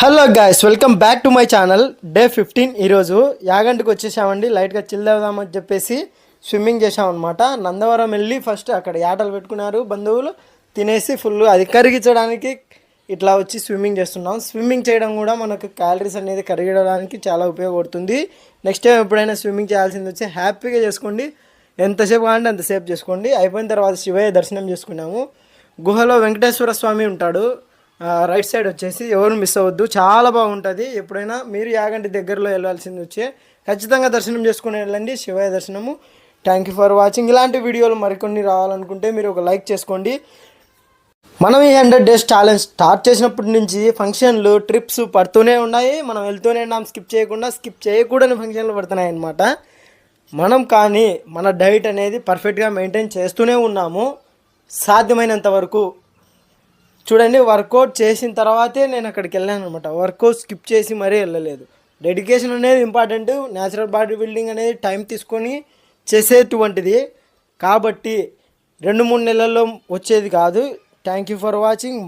Hello guys, welcome back to my channel. Day 15 ఈరోజు యాగంటికి వచ్చేసామండి. లైట్గా చిల్ అవుదామని చెప్పేసి స్విమ్మింగ్ చేసామన్నమాట. నందవరం వెళ్ళి ఫస్ట్ అక్కడ యాటలు పెట్టుకున్నారు బంధువులు, తినేసి ఫుల్ అది కరిగించడానికి ఇట్లా వచ్చి స్విమ్మింగ్ చేస్తున్నాం. స్విమ్మింగ్ చేయడం కూడా మనకు క్యాలరీస్ అనేది కరిగించడానికి చాలా ఉపయోగపడుతుంది. నెక్స్ట్ టైం ఎప్పుడైనా స్విమ్మింగ్ చేయాల్సింది వచ్చి హ్యాపీగా చేసుకోండి, ఎంతసేపు కావాలంటే అంతసేపు చేసుకోండి. అయిపోయిన తర్వాత శివయ్య దర్శనం చేసుకున్నాము. గుహలో వెంకటేశ్వర స్వామి ఉంటాడు. రైట్ సైడ్ వచ్చేసి ఎవరు మిస్ అవ్వద్దు, చాలా బాగుంటుంది. ఎప్పుడైనా మీరు యాగంటి దగ్గరలో వెళ్ళాల్సింది వచ్చే ఖచ్చితంగా దర్శనం చేసుకుని వెళ్ళండి, శివయ్య దర్శనము. Thank you for watching. ఇలాంటి వీడియోలు మరికొన్ని రావాలనుకుంటే మీరు ఒక లైక్ చేసుకోండి. మనం ఈ 100 days ఛాలెంజ్ స్టార్ట్ చేసినప్పటి నుంచి ఫంక్షన్లు ట్రిప్స్ పడుతూనే ఉన్నాయి. మనం వెళ్తూనే ఉన్నాం, స్కిప్ చేయకూడని ఫంక్షన్లు పడుతున్నాయి అన్నమాట. మనం కానీ మన డైట్ అనేది పర్ఫెక్ట్గా మెయింటైన్ చేస్తూనే ఉన్నాము సాధ్యమైనంత వరకు. చూడండి, వర్కౌట్ చేసిన తర్వాతే నేను అక్కడికి వెళ్ళాను అనమాట. వర్కౌట్ స్కిప్ చేసి మరీ వెళ్ళలేదు. డెడికేషన్ అనేది ఇంపార్టెంట్. న్యాచురల్ బాడీ బిల్డింగ్ అనేది టైం తీసుకొని చేసేటువంటిది కాబట్టి 2-3 నెలల్లో వచ్చేది కాదు. Thank you for watching.